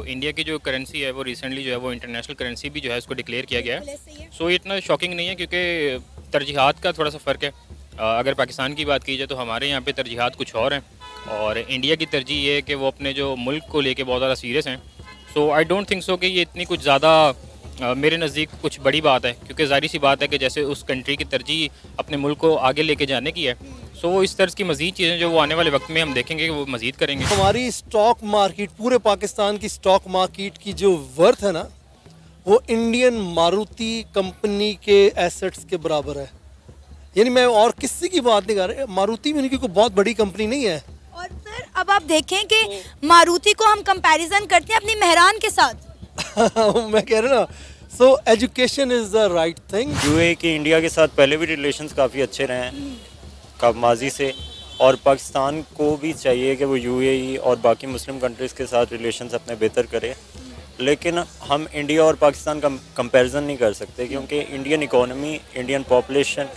India की जो currency है वो रिसेंटली जो है वो इंटरनेशनल करेंसी भी जो है उसको डिक्लेयर किया गया है। सो ये इतना शॉकिंग नहीं है क्योंकि तरजीहात का थोड़ा सा फ़र्क है। अगर पाकिस्तान की बात की जाए तो हमारे यहाँ पे तरजीहात कुछ और हैं और इंडिया की तरजीह ये है कि वो अपने जो मुल्क को लेके बहुत ज़्यादा सीरियस हैं। सो आई डोंट थिंक सो कि ये इतनी कुछ ज़्यादा मेरे नज़दीक कुछ बड़ी बात है, क्योंकि ज़ाहिर सी बात है कि जैसे उस कंट्री की तरजीह अपने मुल्क को आगे लेके जाने की है, सो वो इस तर्ज की मज़ीद चीज़ें जो वो आने वाले वक्त में हम देखेंगे कि वो मज़ीद करेंगे। हमारी स्टॉक मार्केट, पूरे पाकिस्तान की स्टॉक मार्केट की जो वर्थ है ना, वो इंडियन मारुति कंपनी के एसेट्स के बराबर है। यानी मैं और किसी की बात नहीं कर रहा, मारुति भी उनकी कोई बहुत बड़ी कंपनी नहीं है। और सर अब आप देखें कि मारुति को हम कंपैरिजन करते हैं अपनी मेहरान के साथ। मैं कह रहा ना, so education is the right thing. UAE के इंडिया के साथ पहले भी रिलेशंस काफ़ी अच्छे रहे हैं का माजी से, और पाकिस्तान को भी चाहिए कि वो यूएई और बाकी मुस्लिम कंट्रीज़ के साथ रिलेशंस अपने बेहतर करे। लेकिन हम इंडिया और पाकिस्तान का कंपैरिजन नहीं कर सकते क्योंकि इंडियन इकोनॉमी, इंडियन पॉपुलेशन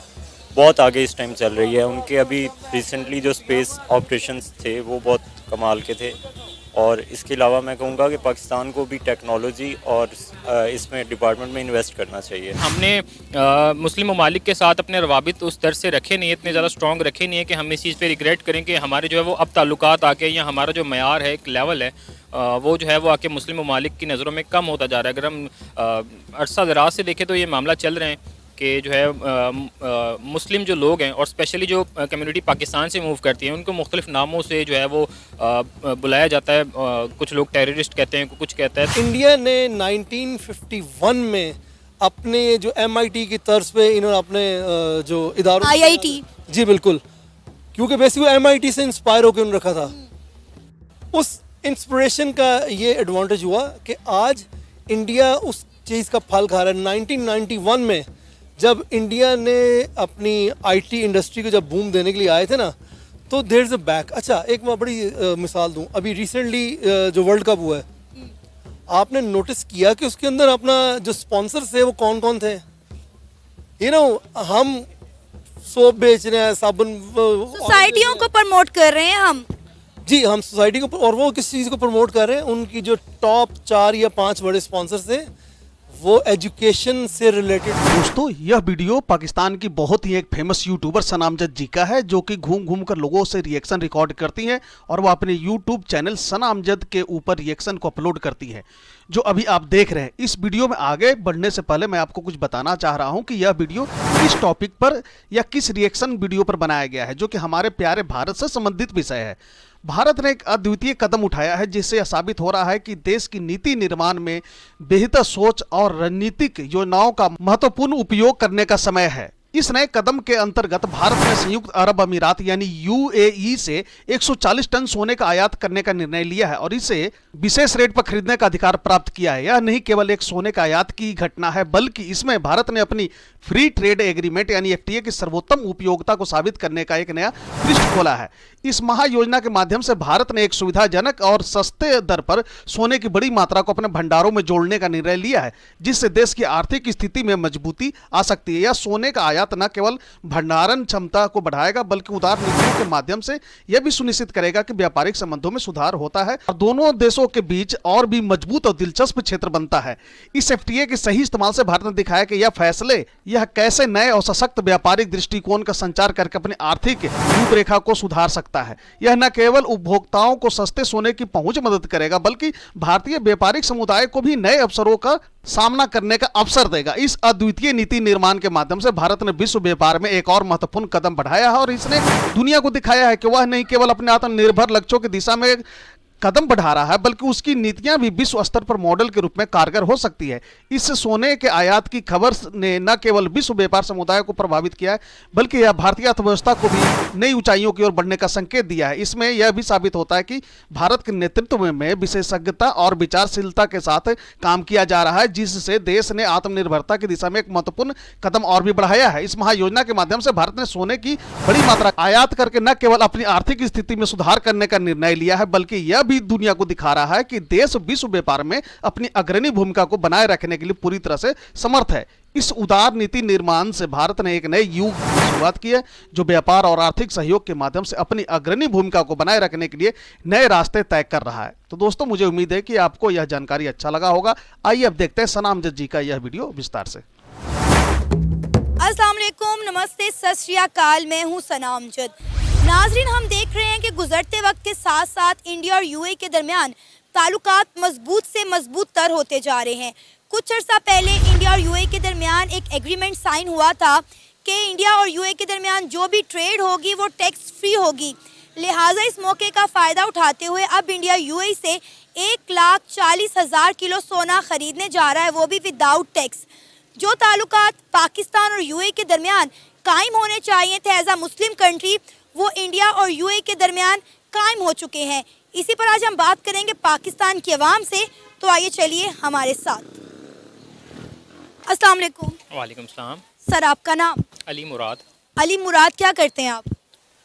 बहुत आगे इस टाइम चल रही है। उनके अभी रिसेंटली जो स्पेस ऑपरेशंस थे वो बहुत कमाल के थे। और इसके अलावा मैं कहूँगा कि पाकिस्तान को भी टेक्नोलॉजी और इसमें डिपार्टमेंट में इन्वेस्ट करना चाहिए। हमने मुस्लिम ममालिक के साथ अपने रवाबित उस दर से रखे नहीं है, इतने ज़्यादा स्ट्रॉन्ग रखे नहीं है कि हम इस चीज़ पे रिग्रेट करें कि हमारे जो है वो अब ताल्लुकात आके या हमारा जो मयार है, एक लेवल है, वो जो है वो आके मुस्लिम ममालिक की नज़रों में कम होता जा रहा है। अगर हम अरसा दराज से देखें तो ये मामला चल रहे हैं कि जो है मुस्लिम जो लोग हैं और स्पेशली जो कम्युनिटी पाकिस्तान से मूव करती है उनको मुख्तलिफ नामों से जो है वो बुलाया जाता है। कुछ लोग टेररिस्ट कहते हैं, कुछ कहता है। इंडिया ने 1951 में अपने जो MIT की तर्ज पे इन्होंने अपने जो इदारों IIT, जी बिल्कुल, क्योंकि बेसिकली MIT से इंस्पायर होकर उन्होंने रखा था। उस इंस्पिरेशन का ये एडवांटेज हुआ कि आज इंडिया उस चीज़ का फल खा रहा है। 1991 में जब इंडिया ने अपनी IT इंडस्ट्री को जब बूम देने के लिए आए थे ना, तो देयर इज़ अ बैक। अच्छा, एक मैं बड़ी मिसाल दूं, अभी रिसेंटली जो वर्ल्ड कप हुआ है, आपने नोटिस किया कि उसके अंदर अपना जो स्पॉन्सर्स थे वो कौन कौन थे? हम सोप बेच रहे हैं, साबुन, सोसाइटियों को प्रमोट कर रहे हैं हम। जी, हम सोसाइटी को, और वो किस चीज़ को प्रमोट कर रहे हैं? उनकी जो टॉप 4 या 5 बड़े स्पॉन्सर्स थे वो एजुकेशन से रिलेटेड। दोस्तों, यह वीडियो पाकिस्तान की बहुत ही एक फेमस यूट्यूबर सनामजद जी का है, जो कि घूम घूम कर लोगों से रिएक्शन रिकॉर्ड करती हैं और वो अपने यूट्यूब चैनल सनामजद के ऊपर रिएक्शन को अपलोड करती है, जो अभी आप देख रहे हैं। इस वीडियो में आगे बढ़ने से पहले मैं आपको कुछ बताना चाह रहा हूं कि यह वीडियो किस टॉपिक पर या किस रिएक्शन वीडियो पर बनाया गया है, जो कि हमारे प्यारे भारत से संबंधित विषय है। भारत ने एक अद्वितीय कदम उठाया है, जिससे यह साबित हो रहा है कि देश की नीति निर्माण में बेहतर सोच और रणनीतिक योजनाओं का महत्वपूर्ण उपयोग करने का समय है। इस नए कदम के अंतर्गत भारत ने संयुक्त अरब अमीरात यानी UAE से 140 टन सोने का आयात करने का निर्णय लिया है और इसे विशेष रेट पर खरीदने का अधिकार प्राप्त किया है। यह नहीं केवल एक सोने का आयात की घटना है, बल्कि इसमें भारत ने अपनी फ्री ट्रेड एग्रीमेंट यानी FTA की सर्वोत्तम उपयोगिता को साबित करने का एक नया पृष्ठ खोला है। इस महायोजना के माध्यम से भारत ने एक सुविधाजनक और सस्ते दर पर सोने की बड़ी मात्रा को अपने भंडारों में जोड़ने का निर्णय लिया है, जिससे देश की आर्थिक स्थिति में मजबूती आ सकती है। यह सोने का आयात न केवल भंडारण क्षमता को बढ़ाएगा, बल्कि उदार नीतियों के माध्यम से यह भी सुनिश्चित करेगा कि व्यापारिक संबंधों में सुधार होता है और दोनों देशों के बीच और भी मजबूत और दिलचस्प क्षेत्र बनता है। इस FTA के सही इस्तेमाल से भारत ने दिखाया कि यह फैसले यह कैसे नए और सशक्त व्यापारिक दृष्टिकोण का संचार करके अपनी आर्थिक रूपरेखा को सुधार सकता है। यह न केवल उपभोक्ताओं को सस्ते सोने की पहुंच मदद करेगा, बल्कि भारतीय व्यापारिक समुदाय को भी नए अवसरों का सामना करने का अवसर देगा। इस अद्वितीय नीति निर्माण के माध्यम से भारत ने विश्व व्यापार में एक और महत्वपूर्ण कदम बढ़ाया है और इसने दुनिया को दिखाया है कि वह नहीं केवल अपने आत्मनिर्भर लक्ष्यों की दिशा में कदम बढ़ा रहा है, बल्कि उसकी नीतियां भी विश्व स्तर पर मॉडल के रूप में कारगर हो सकती है। इससे सोने के आयात की खबर ने न केवल विश्व व्यापार समुदाय को प्रभावित किया है, बल्कि यह भारतीय अर्थव्यवस्था को भी नई ऊंचाइयों की ओर बढ़ने का संकेत दिया है। इसमें यह भी साबित होता है कि भारत के नेतृत्व में विशेषज्ञता और विचारशीलता के साथ काम किया जा रहा है, जिससे देश ने आत्मनिर्भरता की दिशा में एक महत्वपूर्ण कदम और भी बढ़ाया है। इस महायोजना के माध्यम से भारत ने सोने की बड़ी मात्रा आयात करके न केवल अपनी आर्थिक स्थिति में सुधार करने का निर्णय लिया है, बल्कि यह भी दुनिया को दिखा रहा है कि देश विश्व व्यापार में अपनी अग्रणी भूमिका को बनाए रखने के लिए पूरी तरह से समर्थ है। इस उदार नीति निर्माण से भारत ने एक नए युग की शुरुआत की है, जो व्यापार और आर्थिक सहयोग के माध्यम से अपनी अग्रणी भूमिका को बनाए रखने के लिए नए रास्ते तय कर रहा है। तो दोस्तों, मुझे उम्मीद है कि आपको यह जानकारी अच्छा लगा होगा। आइए अब देखते हैं सना अमजद जी का यह वीडियो विस्तार से। अस्सलाम वालेकुम, नमस्ते, सत श्री अकाल। मैं हूँ सना अमजद। नाजरीन, हम देख रहे हैं कि गुजरते वक्त के साथ साथ इंडिया और यूएई के दरमियान ताल्लुकात मजबूत से मजबूत तर होते जा रहे हैं। कुछ अर्सा पहले इंडिया और यूएई के दरमियान एक एग्रीमेंट साइन हुआ था कि इंडिया और यूएई के दरमियान जो भी ट्रेड होगी वो टैक्स फ्री होगी। लिहाजा इस मौके का फ़ायदा उठाते हुए अब इंडिया यूएई से 1,40,000 किलो सोना ख़रीदने जा रहा है, वो भी विदाउट टैक्स। जो ताल्लुकात पाकिस्तान और यूएई के दरमियान कायम होने चाहिए थे एज आ मुस्लिम कंट्री, वो इंडिया और यूएई के दरमियान कायम हो चुके हैं। इसी पर आज हम बात करेंगे पाकिस्तान की आवाम से, तो आइए चलिए हमारे साथ। अस्सलाम वालेकुम। वालेकुम सलाम। सर, आपका नाम? अली मुराद। अली मुराद, क्या करते हैं आप?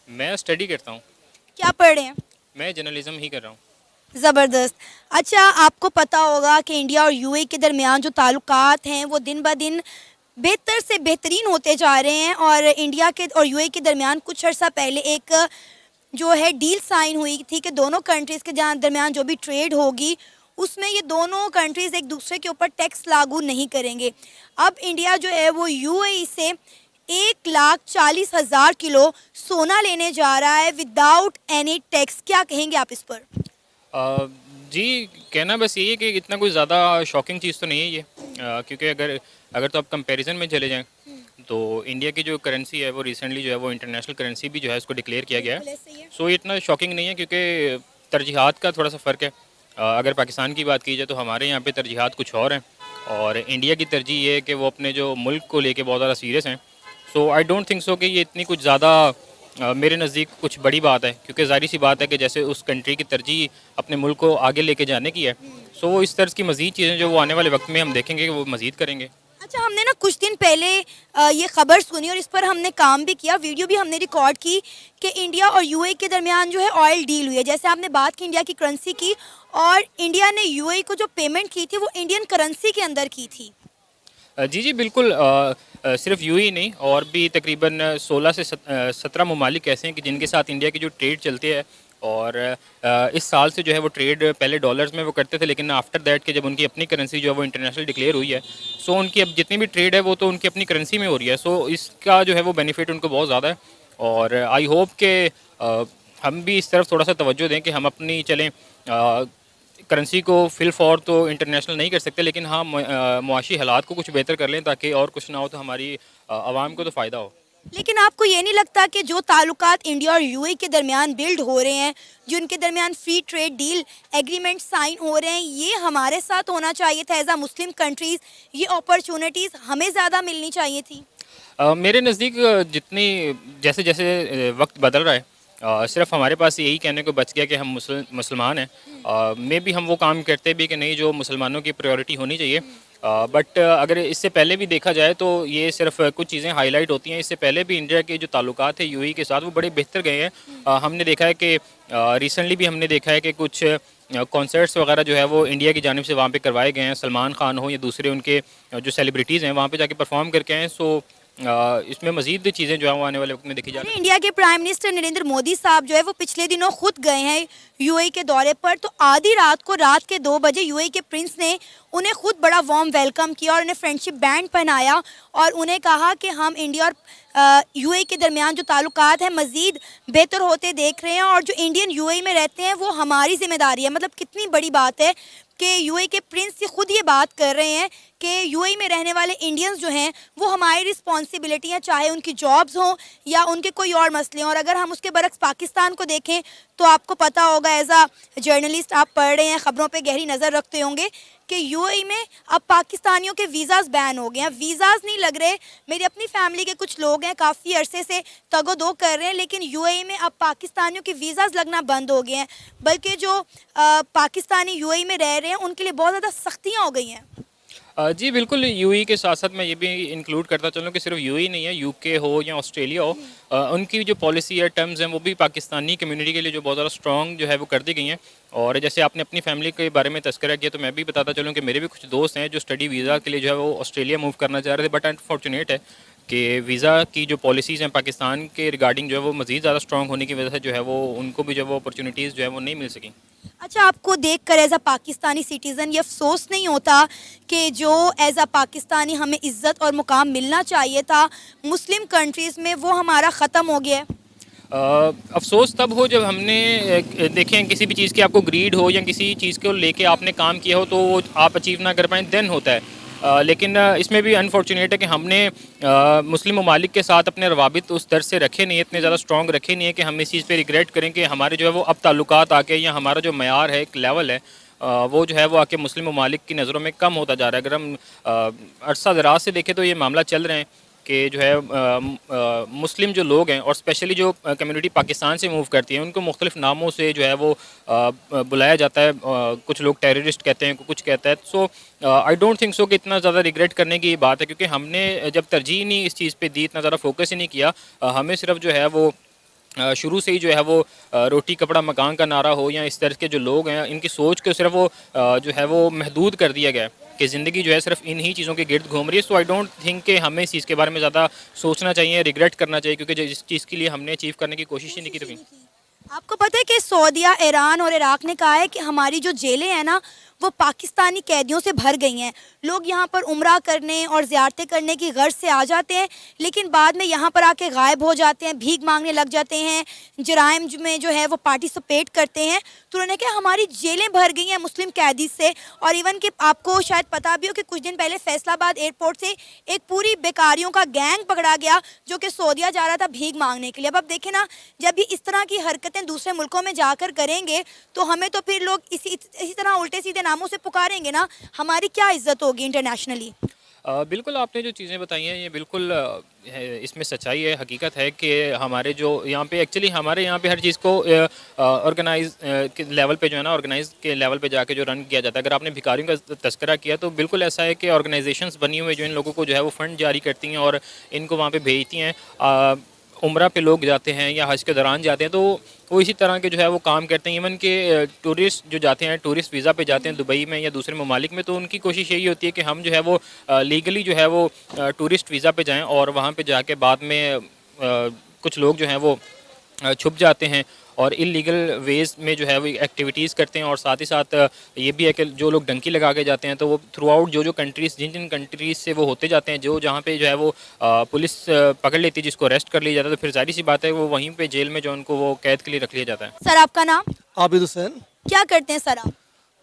मैं स्टडी करता हूँ। क्या पढ़ रहे हैं? मैं जर्नलिज्म ही कर रहा हूँ। ज़बरदस्त। अच्छा, आपको पता होगा कि इंडिया और यूएई के दरमियान जो ताल्लुकात हैं वो दिन ब दिन बेहतर से बेहतरीन होते जा रहे हैं और इंडिया के और यूएई के दरमियान कुछ अर्सा पहले एक जो है डील साइन हुई थी कि दोनों कंट्रीज़ के दरमियान जो भी ट्रेड होगी उसमें ये दोनों कंट्रीज़ एक दूसरे के ऊपर टैक्स लागू नहीं करेंगे। अब इंडिया जो है वो यूएई से 1,40,000 किलो सोना लेने जा रहा है विदाउट एनी टैक्स। क्या कहेंगे आप इस पर? जी, कहना बस यही है कि इतना कोई ज़्यादा शॉकिंग चीज़ तो नहीं है ये, क्योंकि अगर तो आप कंपैरिजन में चले जाएं तो इंडिया की जो करेंसी है वो रिसेंटली जो है वो इंटरनेशनल करेंसी भी जो है उसको डिक्लेयर किया गया है। सो ये इतना शॉकिंग नहीं है, क्योंकि तरजीहात का थोड़ा सा फ़र्क है। अगर पाकिस्तान की बात की जाए तो हमारे यहाँ पे तरजीहात कुछ और हैं और इंडिया की तरजीह ये है कि वो अपने जो मुल्क को लेके बहुत ज़्यादा सीरियस हैं। सो आई डोंट थिंक सो कि ये इतनी कुछ ज़्यादा मेरे नज़दीक कुछ बड़ी बात है, क्योंकि ज़ाहिर सी बात है कि जैसे उस कंट्री की तरजीह अपने मुल्क को आगे लेके जाने की है, सो वो इस तरह की मज़ीद चीज़ें जो वो आने वाले वक्त में हम देखेंगे कि वो मज़ीद करेंगे। अच्छा, हमने ना कुछ दिन पहले ये खबर सुनी और इस पर हमने काम भी किया, वीडियो भी हमने रिकॉर्ड की कि इंडिया और यूएई के दरमियान जो है ऑयल डील हुई है। जैसे आपने बात की इंडिया की करेंसी की, और इंडिया ने यूएई को जो पेमेंट की थी वो इंडियन करेंसी के अंदर की थी। जी बिल्कुल। सिर्फ यूएई नहीं, और भी तकरीबन 16 से 17 ममालिक ऐसे हैं कि जिनके साथ इंडिया की जो ट्रेड चलती है, और इस साल से जो है वो ट्रेड पहले डॉलर्स में वो करते थे, लेकिन आफ्टर दैट के जब उनकी अपनी करेंसी जो है वो इंटरनेशनल डिक्लेयर हुई है, सो उनकी अब जितनी भी ट्रेड है वो तो उनकी अपनी करेंसी में हो रही है। सो इसका जो है वो बेनिफिट उनको बहुत ज़्यादा है, और आई होप के हम भी इस तरफ थोड़ा सा तवज्जो दें कि हम अपनी चलें करेंसी को फिल फॉर तो इंटरनेशनल नहीं कर सकते, लेकिन हाँ मुआशी हालात को कुछ बेहतर कर लें, ताकि और कुछ ना हो तो हमारी आवाम को तो फ़ायदा हो। लेकिन आपको ये नहीं लगता कि जो ताल्लुकात इंडिया और यूएई के दरमियान बिल्ड हो रहे हैं, जो उनके दरमियान free trade deal agreement sign हो रहे हैं, ये हमारे साथ होना चाहिए था एज आ मुस्लिम कंट्रीज़? ये अपॉर्चुनिटीज़ हमें ज़्यादा मिलनी चाहिए थी? मेरे नज़दीक जितनी जैसे जैसे वक्त बदल रहा है, सिर्फ हमारे पास यही कहने को बच गया कि हम मुसलमान हैं। मे भी हम वो काम करते भी कि नहीं जो मुसलमानों की प्रायोरिटी होनी चाहिए, बट अगर इससे पहले भी देखा जाए तो ये सिर्फ कुछ चीज़ें हाईलाइट होती हैं। इससे पहले भी इंडिया के जो ताल्लुकात है यूएई के साथ वो बड़े बेहतर गए हैं। हमने देखा है कि रिसेंटली भी हमने देखा है कि कुछ कॉन्सर्ट्स वगैरह जो है वो इंडिया की जानिब से वहाँ पे करवाए गए हैं। सलमान खान हो या दूसरे उनके जो सेलिब्रिटीज़ हैं वहाँ पे जाके परफॉर्म करके आए। सो इसमें मज़ीद चीज़ें जो है वो आने वाले वक्त में देखी जा रही हैं। इंडिया के प्राइम मिनिस्टर नरेंद्र मोदी साहब जो है वो पिछले दिनों खुद गए हैं यूएई के दौरे पर, तो आधी रात को रात के 2 बजे यूएई के प्रिंस ने उन्हें खुद बड़ा वार्म वेलकम किया और उन्हें फ्रेंडशिप बैंड पहनाया और उन्हें कहा कि हम इंडिया और यूएई के दरमियान जो ताल्लुकात हैं मज़ीद बेहतर होते देख रहे हैं और जो इंडियन यूएई में रहते हैं वो हमारी जिम्मेदारी है। मतलब कितनी बड़ी बात है कि यूएई के प्रिंस खुद ये बात कर रहे हैं कि यूएई में रहने वाले इंडियंस जो हैं वो हमारी रिस्पॉन्सिबिलिटी हैं, चाहे उनकी जॉब्स हों या उनके कोई और मसले हों। और अगर हम उसके बरक्स पाकिस्तान को देखें तो आपको पता होगा, एज आ जर्नलिस्ट आप पढ़ रहे हैं, ख़बरों पे गहरी नज़र रखते होंगे कि यूएई में अब पाकिस्तानियों के वीज़ाज़ बैन हो गए हैं। वीज़ाज़ नहीं लग रहे। मेरी अपनी फैमिली के कुछ लोग हैं काफ़ी अरसे से तगो-दो कर रहे हैं, लेकिन यूएई में अब पाकिस्तानियों के वीज़ाज़ लगना बंद हो गए हैं। बल्कि जो पाकिस्तानी यूएई में रह रहे हैं उनके लिए बहुत ज़्यादा सख्तियाँ हो गई हैं। जी बिल्कुल, यूएई के साथ साथ मैं ये भी इंक्लूड करता चलूँ कि सिर्फ यूएई नहीं है, यूके हो या ऑस्ट्रेलिया हो, उनकी जो पॉलिसी है, टर्म्स हैं, वो भी पाकिस्तानी कम्युनिटी के लिए जो बहुत ज़्यादा स्ट्रॉन्ग जो है वो कर दी गई हैं। और जैसे आपने अपनी फैमिली के बारे में तज़किरा किया, तो मैं भी बताता चलूँ कि मेरे भी कुछ दोस्त हैं जो स्टडी वीज़ा के लिए जो है वो ऑस्ट्रेलिया मूव करना चाह रहे थे, बट अनफॉर्चुनेट है कि वीज़ा की जो पॉलिसीज़ हैं पाकिस्तान के रिगार्डिंग जो है वो मज़ीद ज़्यादा स्ट्रॉन्ग होने की वजह से जो है वो उनको भी जो है वो अपॉर्चुनिटीज़ जो है वो नहीं मिल सकी। अच्छा, आपको देखकर एज अ पाकिस्तानी सिटीज़न ये अफसोस नहीं होता कि जो एज अ पाकिस्तानी हमें इज़्ज़त और मुकाम मिलना चाहिए था मुस्लिम कंट्रीज़ में, वो हमारा ख़त्म हो गया है? अफसोस तब हो जब हमने देखें किसी भी चीज़ की आपको ग्रीड हो या किसी चीज़ को लेके आपने काम किया हो तो वो आप अचीव ना कर पाएँ, देन होता है। लेकिन इसमें भी अनफॉर्चुनेट है कि हमने मुस्लिम ममालिक के साथ अपने रवाबित उस दर से रखे नहीं है, इतने ज़्यादा स्ट्रॉन्ग रखे नहीं है कि हम इस चीज़ पे रिग्रेट करें कि हमारे जो है वो अब ताल्लुकात आके या हमारा जो मयार है, एक लेवल है, वो जो है वो आके मुस्लिम ममालिक की नज़रों में कम होता जा रहा है। अगर हम अरसा दराज से देखें तो ये मामला चल रहे हैं कि जो है मुस्लिम जो लोग हैं और स्पेशली जो कम्युनिटी पाकिस्तान से मूव करती है उनको मुख्तलिफ नामों से जो है वो बुलाया जाता है। कुछ लोग टेररिस्ट कहते हैं, कुछ कहता है। सो आई डोंट थिंक सो कि इतना ज़्यादा रिग्रेट करने की बात है, क्योंकि हमने जब तरजीह नहीं इस चीज़ पे दी, इतना ज़्यादा फोकस ही नहीं किया। हमें सिर्फ जो है वो शुरू से ही जो है वो रोटी कपड़ा मकान का नारा हो या इस तरह के जो लोग हैं इनकी सोच को सिर्फ वो जो है वो महदूद कर दिया गया है कि ज़िंदगी जो है सिर्फ इन्हीं चीज़ों के गिर्द घूम रही है। सो आई डोंट थिंक कि हमें इस चीज़ के बारे में ज़्यादा सोचना चाहिए, रिग्रेट करना चाहिए, क्योंकि जिस चीज़ के लिए हमने अचीव करने की कोशिश ही नहीं की थी। आपको पता है कि सऊदीया, ईरान और इराक ने कहा है कि हमारी जो जेलें हैं ना वो पाकिस्तानी कैदियों से भर गई हैं। लोग यहाँ पर उम्रा करने और ज़ियारतें करने की गर्ज से आ जाते हैं, लेकिन बाद में यहाँ पर आके गायब हो जाते हैं, भीख मांगने लग जाते हैं, जराइम में जो है वो पार्टिसिपेट करते हैं। तो उन्होंने कहा हमारी जेलें भर गई हैं मुस्लिम कैदी से। और इवन कि आपको शायद पता भी हो कि कुछ दिन पहले फैसलाबाद एयरपोर्ट से एक पूरी बेकारियों का गैंग पकड़ा गया जो कि सऊदीया जा रहा था भीख मांगने के लिए। अब देखें ना, जब भी इस तरह की हरकतें दूसरे मुल्कों में जाकर करेंगे तो हमें तो फिर लोग इसी तरह उल्टे सीधे नामों से पुकारेंगे ना, हमारी क्या इज्जत होगी इंटरनेशनली। बिल्कुल, आपने जो चीज़ें बताई हैं ये बिल्कुल इसमें सच्चाई है, हकीकत है कि हमारे जो यहाँ पे एक्चुअली हमारे यहाँ पे हर चीज़ को ऑर्गेनाइज के लेवल पे जो है ना, ऑर्गेनाइज के लेवल पे जाके जो रन किया जाता है। अगर आपने भिखारियों का तज़किरा किया तो बिल्कुल ऐसा है कि ऑर्गेनाइजेशंस बनी हुई जो इन लोगों को जो है वो फ़ंड जारी करती हैं और इनको वहाँ पे भेजती हैं। उम्रा पे लोग जाते हैं या हज के दौरान जाते हैं तो वो इसी तरह के जो है वो काम करते हैं। इवन के टूरिस्ट जो जाते हैं, टूरिस्ट वीज़ा पे जाते हैं दुबई में या दूसरे ममालिक में, तो उनकी कोशिश यही होती है कि हम जो है वो लीगली जो है वो टूरिस्ट वीज़ा पे जाएं और वहाँ पे जाके बाद में कुछ लोग जो हैं वो छुप जाते हैं और इलीगल वेज में जो है वो एक्टिविटीज़ करते हैं। और साथ ही साथ ये भी है कि जो लोग डंकी लगा के जाते हैं तो वो थ्रू आउट जो कंट्रीज़ जिन कंट्रीज़ से वो होते जाते हैं, जो जहाँ पे जो है वो पुलिस पकड़ लेती है, जिसको अरेस्ट कर लिया जाता है, तो फिर जाहिर सी बात है वो वहीं पे जेल में जो उनको वो कैद के लिए रख लिया जाता है। सर, आपका नाम? आबिद हुसैन। क्या करते हैं सर आप?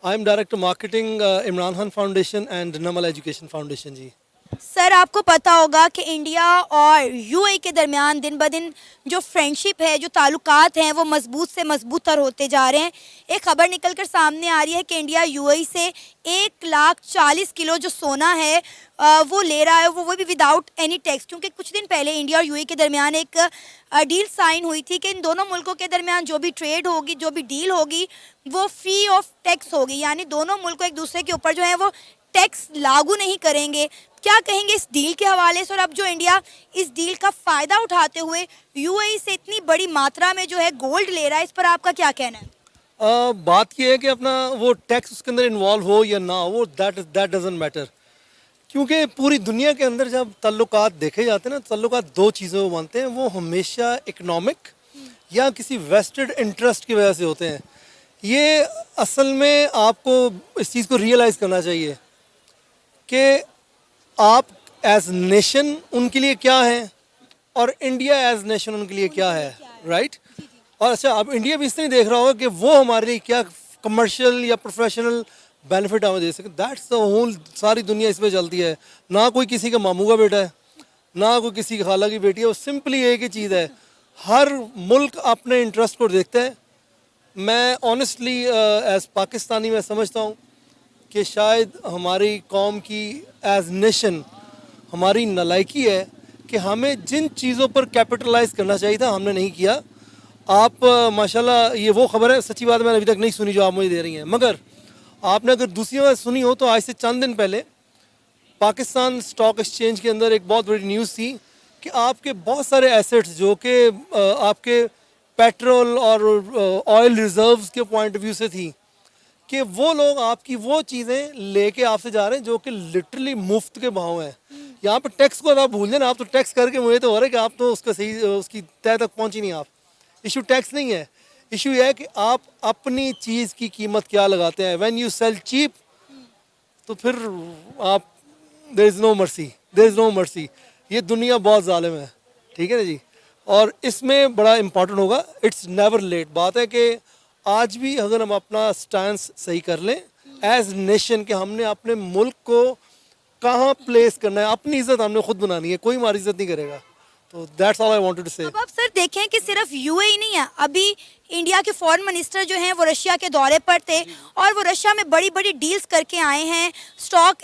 I am director marketing Imran Khan foundation and Namal education foundation ji. Sir, आपको पता होगा कि इंडिया और यूएई के दरमियान दिन ब दिन जो फ्रेंडशिप है, जो ताल्लुकात हैं, वो मजबूत से मजबूत तर होते जा रहे हैं। एक खबर निकल कर सामने आ रही है कि इंडिया यूएई से 1,40,000 किलो जो सोना है वो ले रहा है, वो भी विदाउट एनी टैक्स। क्योंकि कुछ दिन पहले इंडिया और यूएई के दरमियान एक डील साइन हुई थी कि इन दोनों मुल्कों के दरमियान जो भी ट्रेड होगी, जो भी डील होगी, वो फ्री ऑफ टैक्स होगी। यानी दोनों मुल्क एक दूसरे के ऊपर जो है वो टैक्स लागू नहीं करेंगे। क्या कहेंगे इस डील के हवाले से? और अब जो इंडिया इस डील का फ़ायदा उठाते हुए यूएई से इतनी बड़ी मात्रा में जो है गोल्ड ले रहा है, इस पर आपका क्या कहना है? बात यह है कि अपना वो टैक्स उसके अंदर इन्वॉल्व हो या ना हो, दैट डजंट मैटर। क्योंकि पूरी दुनिया के अंदर जब ताल्लुकात देखे जाते हैं ना, ताल्लुकात दो चीज़ों को मानते हैं, वो हमेशा इकनॉमिक या किसी वेस्टेड इंटरेस्ट की वजह से होते हैं। ये असल में आपको इस चीज़ को रियलाइज़ करना चाहिए कि आप एज नेशन उनके लिए क्या हैं और इंडिया एज नेशन उनके लिए क्या है, राइट? और अच्छा, अब इंडिया भी इसलिए देख रहा होगा कि वो हमारे लिए क्या कमर्शियल या प्रोफेशनल बेनिफिट हमें दे सके। दैट्स द होल, सारी दुनिया इस पे चलती है। ना कोई किसी का मामू का बेटा है, ना कोई किसी की खाला की बेटी है। वो सिंपली एक ही चीज़ है, हर मुल्क अपने इंटरेस्ट को देखता है। मैं ऑनेस्टली एज पाकिस्तानी मैं समझता हूँ कि शायद हमारी कौम की एज नेशन हमारी नालायकी है कि हमें जिन चीज़ों पर कैपिटलाइज करना चाहिए था हमने नहीं किया। आप माशाल्लाह, ये वो खबर है, सच्ची बात मैंने अभी तक नहीं सुनी जो आप मुझे दे रही हैं, मगर आपने अगर दूसरी बात सुनी हो तो आज से चंद दिन पहले पाकिस्तान स्टॉक एक्सचेंज के अंदर एक बहुत बड़ी न्यूज़ थी कि आपके बहुत सारे एसेट्स जो कि आपके पेट्रोल और ऑयल रिजर्व्स के पॉइंट ऑफ व्यू से थी, कि वो लोग आपकी वो चीज़ें लेके आपसे जा रहे हैं जो कि लिटरली मुफ्त के भाव हैं। यहाँ पे टैक्स को आप भूल जाए ना, आप तो टैक्स करके मुझे तो हो रहा है कि आप तो उसका सही उसकी तय तक पहुँची नहीं। आप इशू टैक्स नहीं है, इशू ये है कि आप अपनी चीज़ की कीमत क्या लगाते हैं। व्हेन यू सेल चीप तो फिर आप there is no mercy, there is no mercy. ये दुनिया बहुत जालिम है, ठीक है ना जी। और इसमें बड़ा इम्पॉर्टेंट होगा, इट्स नेवर लेट। बात है कि आज भी अगर हम अपना स्टैंस सही कर लें एज नेशन कि हमने अपने मुल्क को कहाँ प्लेस करना है, अपनी इज्जत हमने खुद बनानी है, कोई हमारी इज्जत नहीं करेगा। तो that's all I wanted to say. अब आप सर देखें कि सिर्फ यूएई नहीं है, अभी इंडिया के फॉरेन मिनिस्टर जो हैं वो रशिया के दौरे पर थे और वो रशिया में बड़ी बड़ी डील्स करके आए हैं। स्टॉक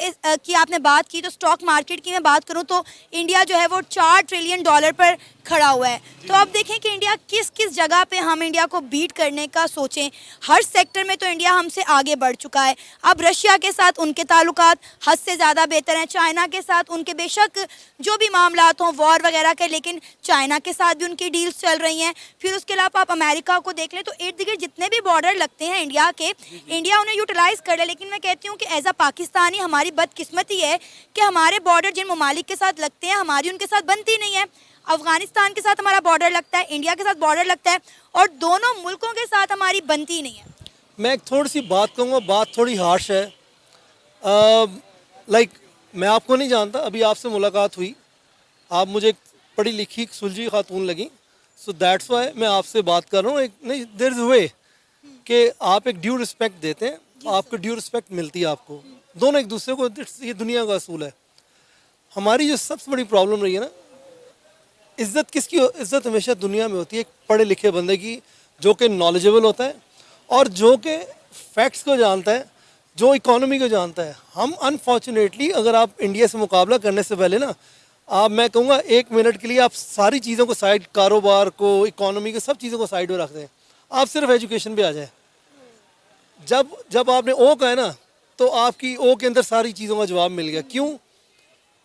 की आपने बात की तो स्टॉक मार्केट की मैं बात करूं तो इंडिया जो है वो $4 ट्रिलियन पर खड़ा हुआ है। तो अब देखें कि इंडिया किस किस जगह पे हम इंडिया को बीट करने का सोचें। हर सेक्टर में तो इंडिया हमसे आगे बढ़ चुका है। अब रशिया के साथ उनके ताल्लुकात हद से ज़्यादा बेहतर हैं, चाइना के साथ उनके बेशक जो भी मामलात हों वॉर वगैरह के, लेकिन चाइना के साथ भी उनकी डील्स चल रही हैं। फिर उसके अलावा आप अमेरिका को देख लें तो इर्द गिर्द जितने भी बॉर्डर लगते हैं इंडिया के, इंडिया उन्हें यूटिलाइज कर ले। लेकिन मैं कहती हूँ कि एज अ पाकिस्तानी हमारी बदकिस्मती है कि हमारे बॉर्डर जिन ममालिक के साथ लगते हैं हमारी उनके साथ बनती नहीं है। अफगानिस्तान के साथ हमारा बॉर्डर लगता है, इंडिया के साथ बॉर्डर लगता है और दोनों मुल्कों के साथ हमारी बनती नहीं है। मैं एक थोड़ी सी बात कहूँगा, बात थोड़ी हार्श है। लाइक मैं आपको नहीं जानता, अभी आपसे मुलाकात हुई, आप मुझे एक पढ़ी लिखी सुलझी खातून लगी, सो दैट्स वाई मैं आपसे बात कर रहा हूँ। एक नहीं, देयर इज़ वे कि आप एक ड्यू रिस्पेक्ट देते हैं, आपको ड्यू रिस्पेक्ट मिलती है आपको, दोनों एक दूसरे को। ये दुनिया का असूल है। हमारी जो सबसे बड़ी प्रॉब्लम रही है ना, इज़्ज़त किसकी? इज़्ज़त हमेशा दुनिया में होती है एक पढ़े लिखे बंदे की, जो कि नॉलेजेबल होता है और जो कि फैक्ट्स को जानता है, जो इकोनॉमी को जानता है। हम अनफॉर्चुनेटली अगर आप इंडिया से मुकाबला करने से पहले ना, आप मैं कहूँगा 1 मिनट के लिए आप सारी चीज़ों को साइड, कारोबार को, इकोनॉमी को, सब चीज़ों को साइड में रख दें, आप सिर्फ एजुकेशन पे आ जाएं। जब आपने ओ कहा है ना, तो आपकी ओ के अंदर सारी चीज़ों का जवाब मिल गया। क्यों?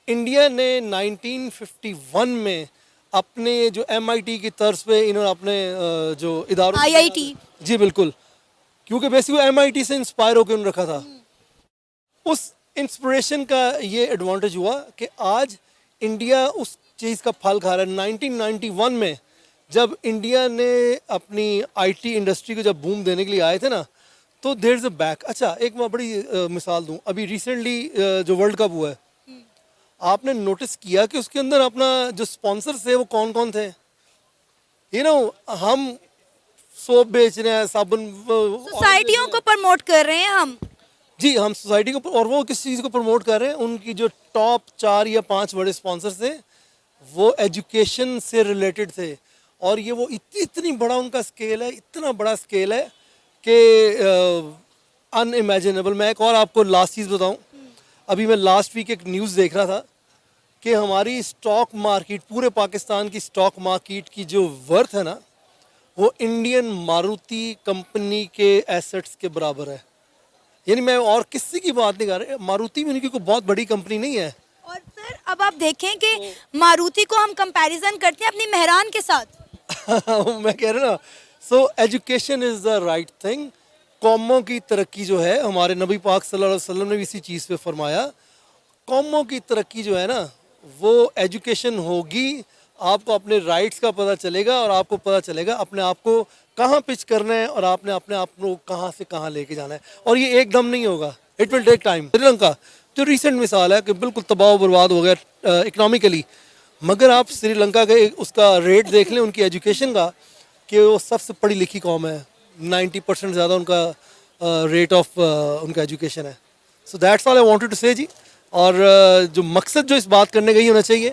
इंडिया ने 1951 में अपने जो MIT की तर्ज पे इन्होंने अपने जो इदारों IIT, जी बिल्कुल, क्योंकि बेसिकली MIT से इंस्पायर होकर उन्होंने रखा था। उस इंस्पिरेशन का ये एडवांटेज हुआ कि आज इंडिया उस चीज़ का फल खा रहा है। 1991 में जब इंडिया ने अपनी IT इंडस्ट्री को जब बूम देने के लिए आए थे ना, तो देयर इज़ अ बैक। अच्छा, एक मैं बड़ी मिसाल दूं, अभी रिसेंटली जो वर्ल्ड कप हुआ है, आपने नोटिस किया कि उसके अंदर अपना जो स्पॉन्सर्स थे वो कौन कौन थे? हम सोप बेच रहे हैं, साबुन, सोसाइटियों को प्रमोट कर रहे हैं हम जी, हम सोसाइटी को, और वो किस चीज़ को प्रमोट कर रहे हैं? उनकी जो टॉप 4 या 5 बड़े स्पॉन्सर्स थे वो एजुकेशन से रिलेटेड थे। और ये वो इतनी बड़ा उनका स्केल है, इतना बड़ा स्केल है कि अनइमेजिनेबल। मैं एक और आपको लास्ट चीज़ बताऊं, अभी मैं लास्ट वीक एक न्यूज़ देख रहा था कि हमारी स्टॉक मार्केट, पूरे पाकिस्तान की स्टॉक मार्केट की जो वर्थ है ना, वो इंडियन मारुति कंपनी के एसेट्स के बराबर है। यानी मैं और किसी की बात नहीं कर रहा, मारुति भी उनकी कोई बहुत बड़ी कंपनी नहीं है। और सर अब आप देखें कि मारुति को हम कंपैरिजन करते हैं अपनी मेहरान के साथ। मैं कह रहा ना, so education is the right thing. कौमों की तरक्की जो है, हमारे नबी पाक सल्लल्लाहु अलैहि वसल्लम ने भी इसी चीज़ पे फरमाया, कौमों की तरक्की जो है ना, वो एजुकेशन होगी। आपको अपने राइट्स का पता चलेगा और आपको पता चलेगा अपने आप को कहाँ पिच करना है और आपने अपने आप को कहाँ से कहाँ लेके जाना है। और ये एकदम नहीं होगा, it will take time. Sri Lanka जो रिसेंट मिसाल है कि बिल्कुल तबाह बर्बाद हो गया इकनॉमिकली, मगर आप श्रीलंका के उसका रेट देख लें उनकी एजुकेशन का, कि वो सबसे पढ़ी लिखी कौम है, 90% ज़्यादा उनका रेट ऑफ उनका एजुकेशन है। So that's all I wanted to say ji. और जो मकसद जो इस बात करने का ही होना चाहिए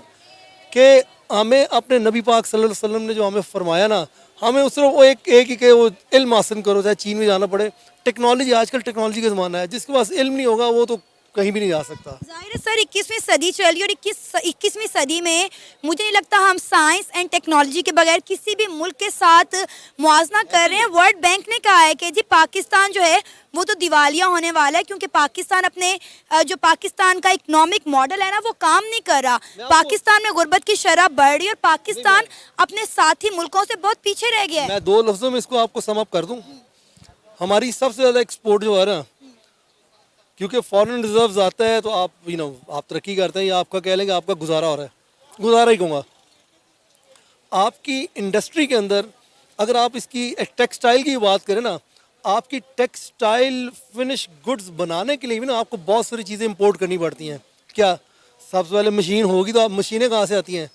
कि हमें अपने नबी पाक सल्लल्लाहु अलैहि वसल्लम ने जो हमें फरमाया ना, हमें उस वो एक ही के वो इल्म हासिल करो, चाहे चीन में जाना पड़े। टेक्नोलॉजी, आजकल टेक्नोलॉजी का ज़माना है, जिसके पास इल्म नहीं होगा वो तो कहीं भी नहीं जा सकता। जाहिर है सर 21वीं सदी चल रही है और 21वीं सदी में मुझे नहीं लगता हम साइंस एंड टेक्नोलॉजी के बगैर किसी भी मुल्क के साथ मुआवजा कर रहे हैं। वर्ल्ड बैंक ने कहा है कि जी पाकिस्तान जो है वो तो दिवालिया होने वाला है, क्योंकि पाकिस्तान अपने जो पाकिस्तान का इकोनॉमिक मॉडल है ना वो काम नहीं कर रहा। पाकिस्तान में गुर्बत की शरह बढ़ रही है और पाकिस्तान अपने साथी मुल्कों से बहुत पीछे रह गया है। मैं 2 लफ्ज़ों में इसको आपको सम अप कर दूं, हमारी सबसे ज़्यादा एक्सपोर्ट जो है ना, क्योंकि फॉरेन रिजर्व्स आता है तो आप आप तरक्की करते हैं या आपका कह लेंगे आपका गुजारा हो रहा है, गुजारा ही कहूँगा। आपकी इंडस्ट्री के अंदर अगर आप इसकी टेक्सटाइल की बात करें ना, आपकी टेक्सटाइल फिनिश गुड्स बनाने के लिए भी ना आपको बहुत सारी चीज़ें इंपोर्ट करनी पड़ती हैं। क्या सबसे पहले मशीन होगी तो आप मशीनें कहाँ से आती हैं?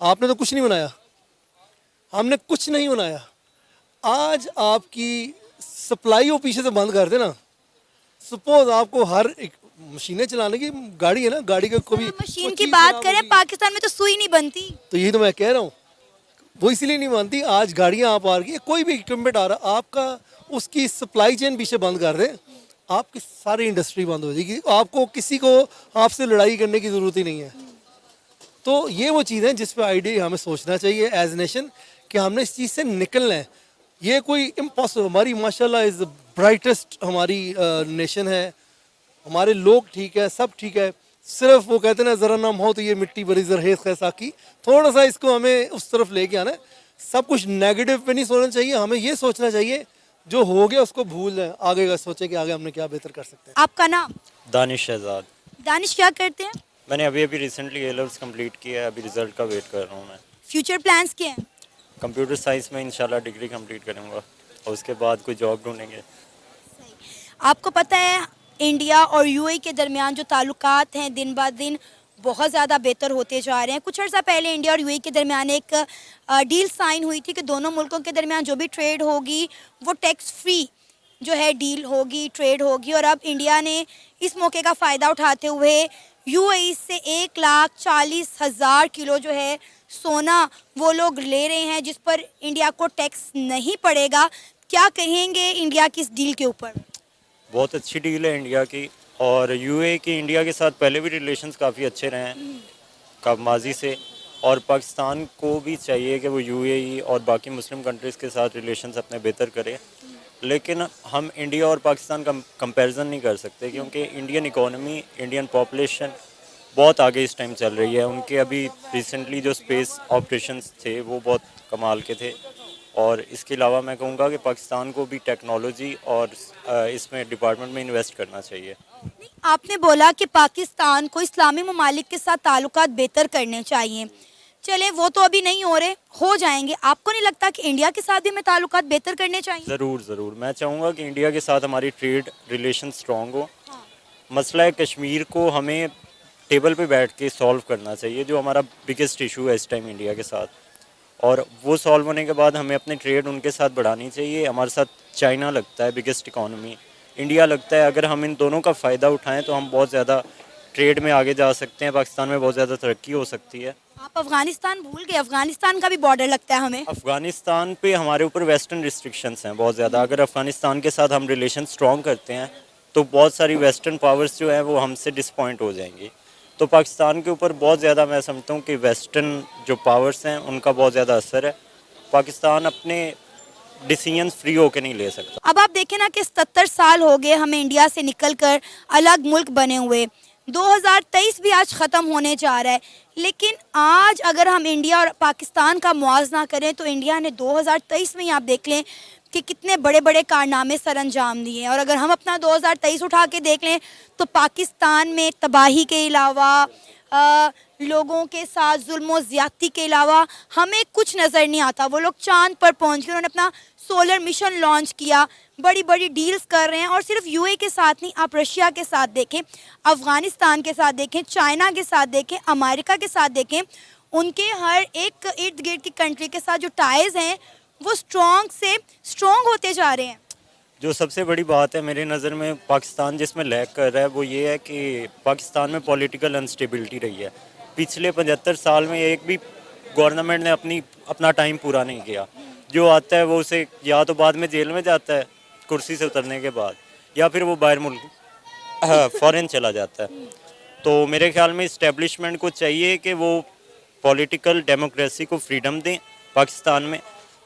आपने तो कुछ नहीं बनाया, हमने कुछ नहीं बनाया। आज आपकी सप्लाई वो पीछे से बंद कर देना, सपोज आपको हर एक मशीनें चलाने की गाड़ी है ना, गाड़ी का कोई मशीन की बात करें, पाकिस्तान में तो सुई नहीं बनती। तो यही तो मैं कह रहा हूँ, वो इसलिए नहीं बनती। आज गाड़ियाँ आप आ रही है, कोई भी इक्विपमेंट आ रहा, आपका उसकी सप्लाई चेन पीछे बंद कर दे, आपकी सारी इंडस्ट्री बंद हो जाएगी। आपको किसी को आपसे लड़ाई करने की ज़रूरत ही नहीं है। तो ये वो चीज़ है जिस पे आइडिया हमें सोचना चाहिए एज नेशन कि हमने इस चीज़ से निकलना है। ये कोई इम्पॉसिबल, हमारी माशाल्लाह इज़ ब्राइटेस्ट हमारी नेशन है, हमारे लोग ठीक है, सब ठीक है। सिर्फ वो कहते हैं ना ज़रा नाम हो तो ये मिट्टी बड़ी जरहेज कैसा की, थोड़ा सा इसको हमें उस तरफ लेके आना है। सब कुछ नेगेटिव पे नहीं सोचना चाहिए, हमें ये सोचना चाहिए जो हो गया उसको भूल जाए, आगे का सोचें कि आगे हमने क्या बेहतर कर सकते हैं। आपका नाम? दानिश शहजाद। दानिश, क्या करते हैं? मैंने अभी रिसेंटली A-levels कंप्लीट किया है, अभी रिजल्ट का वेट कर रहा हूँ मैं। फ्यूचर प्लान्स क्या हैं? कंप्यूटर साइंस में इंशाल्लाह डिग्री कंप्लीट करूँगा और उसके बाद कोई जॉब ढूंढेंगे। आपको पता है इंडिया और यूएई के दरमियान जो ताल्लुकात हैं दिन ब दिन बहुत ज़्यादा बेहतर होते जा रहे हैं। कुछ अर्सा पहले इंडिया और यूएई के दरमियान एक डील साइन हुई थी कि दोनों मुल्कों के दरमियान जो भी ट्रेड होगी वो टैक्स फ्री जो है डील होगी, ट्रेड होगी। और अब इंडिया ने इस मौके का फ़ायदा उठाते हुए यूएई से 1,40,000 किलो जो है सोना वो लोग ले रहे हैं, जिस पर इंडिया को टैक्स नहीं पड़ेगा। क्या कहेंगे इंडिया की इस डील के ऊपर? बहुत अच्छी डील है इंडिया की, और यूएई की इंडिया के साथ पहले भी रिलेशंस काफ़ी अच्छे रहे हैं माजी से, और पाकिस्तान को भी चाहिए कि वो यूएई और बाकी मुस्लिम कंट्रीज़ के साथ रिलेशंस अपने बेहतर करे। लेकिन हम इंडिया और पाकिस्तान का कंपैरिजन नहीं कर सकते, क्योंकि इंडियन इकोनॉमी, इंडियन पॉपुलेशन बहुत आगे इस टाइम चल रही है। उनके अभी रिसेंटली जो स्पेस ऑपरेशंस थे वो बहुत कमाल के थे। और इसके अलावा मैं कहूँगा कि पाकिस्तान को भी टेक्नोलॉजी और इसमें डिपार्टमेंट में इन्वेस्ट करना चाहिए। आपने बोला कि पाकिस्तान को इस्लामी ममालिक के साथ ताल्लुकात बेहतर करने चाहिए। चले वो तो अभी नहीं हो रहे, हो जाएंगे। आपको नहीं लगता कि इंडिया के साथ भी हमें ताल्लुकात बेहतर करने चाहिए? ज़रूर ज़रूर, मैं चाहूँगा कि इंडिया के साथ हमारी ट्रेड रिलेशन स्ट्रॉन्ग हो। मसला कश्मीर को हमें टेबल पे बैठ के सॉल्व करना चाहिए, जो हमारा बिगेस्ट इशू है इस टाइम इंडिया के साथ, और वो सॉल्व होने के बाद हमें अपनी ट्रेड उनके साथ बढ़ानी चाहिए। हमारे साथ चाइना लगता है बिगेस्ट इकॉनमी, इंडिया लगता है। अगर हम इन दोनों का फ़ायदा उठाएं तो हम बहुत ज़्यादा ट्रेड में आगे जा सकते हैं, पाकिस्तान में बहुत ज़्यादा तरक्की हो सकती है। आप अफगानिस्तान भूल गए, अफगानिस्तान का भी बॉर्डर लगता है हमें। अफ़गानिस्तान पे हमारे ऊपर वेस्टर्न रिस्ट्रिक्शंस हैं बहुत ज़्यादा। अगर अफ़गानिस्तान के साथ हम रिलेशन स्ट्रॉन्ग करते हैं तो बहुत सारी वेस्टर्न पावर्स जो हैं वो हमसे डिसपॉइंट हो जाएंगी। तो पाकिस्तान के ऊपर बहुत ज़्यादा मैं समझता हूँ कि वेस्टर्न जो पावर्स हैं उनका बहुत ज़्यादा असर है। पाकिस्तान अपने डिसीजन फ्री होकर नहीं ले सकता। अब आप देखें ना कि 77 साल हो गए हमें इंडिया से निकलकर अलग मुल्क बने हुए। 2023 भी आज ख़त्म होने जा रहा है, लेकिन आज अगर हम इंडिया और पाकिस्तान का मुआवजा करें तो इंडिया ने 2023 में ही आप देख लें कि कितने बड़े बड़े कारनामे सर अंजाम दिए हैं। और अगर हम अपना 2023 उठा के देख लें तो पाकिस्तान में तबाही के अलावा, लोगों के साथ जुल्म और ज़्यादती के अलावा हमें कुछ नज़र नहीं आता। वो लोग चांद पर पहुंच गए, उन्होंने अपना सोलर मिशन लॉन्च किया, बड़ी बड़ी डील्स कर रहे हैं। और सिर्फ यूएई के साथ नहीं, आप रशिया के साथ देखें, अफ़गानिस्तान के साथ देखें, चाइना के साथ देखें, अमेरिका के साथ देखें, उनके हर एक इर्द गिर्द की कंट्री के साथ जो टाइज़ हैं वो स्ट्रॉन्ग से स्ट्रॉन्ग होते जा रहे हैं। जो सबसे बड़ी बात है मेरे नज़र में पाकिस्तान जिसमें लैग कर रहा है वो ये है कि पाकिस्तान में पॉलिटिकल अनस्टेबिलिटी रही है। पिछले 75 साल में एक भी गवर्नमेंट ने अपना टाइम पूरा नहीं किया। जो आता है वो उसे या तो बाद में जेल में जाता है कुर्सी से उतरने के बाद, या फिर वो बाहर मुल्क फॉरेन चला जाता है। तो मेरे ख्याल में इस्टेब्लिशमेंट को चाहिए कि वो पॉलिटिकल डेमोक्रेसी को फ्रीडम दें पाकिस्तान में,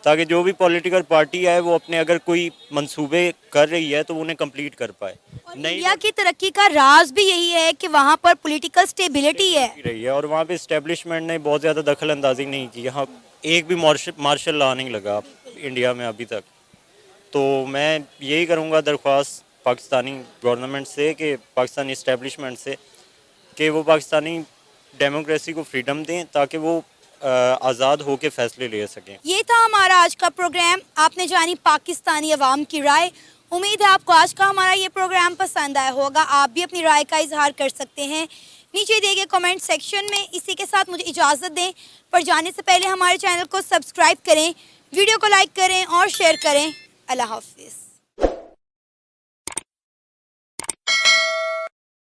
ताकि जो भी पॉलिटिकल पार्टी है वो अपने अगर कोई मंसूबे कर रही है तो वो उन्हें कंप्लीट कर पाए। नहीं इंडिया की तरक्की का राज भी यही है कि वहाँ पर पॉलिटिकल स्टेबिलिटी है। रही है और वहाँ पे इस्टेब्लिशमेंट ने बहुत ज़्यादा दखल अंदाजी नहीं की। यहाँ एक भी मार्शल लॉ नहीं लगा इंडिया में अभी तक। तो मैं यही करूँगा दरख्वास्त पाकिस्तानी गवर्नमेंट से कि पाकिस्तानी इस्टेब्लिशमेंट से कि वो पाकिस्तानी डेमोक्रेसी को फ्रीडम दें ताकि वो आज़ाद होकर फैसले ले सकें। ये था हमारा आज का प्रोग्राम। आपने जानी पाकिस्तानी अवाम की राय। उम्मीद है आपको आज का हमारा ये प्रोग्राम पसंद आया होगा। आप भी अपनी राय का इजहार कर सकते हैं नीचे दिए गए कमेंट सेक्शन में। इसी के साथ मुझे इजाज़त दें, पर जाने से पहले हमारे चैनल को सब्सक्राइब करें, वीडियो को लाइक करें और शेयर करें। अल्लाह हाफिज़।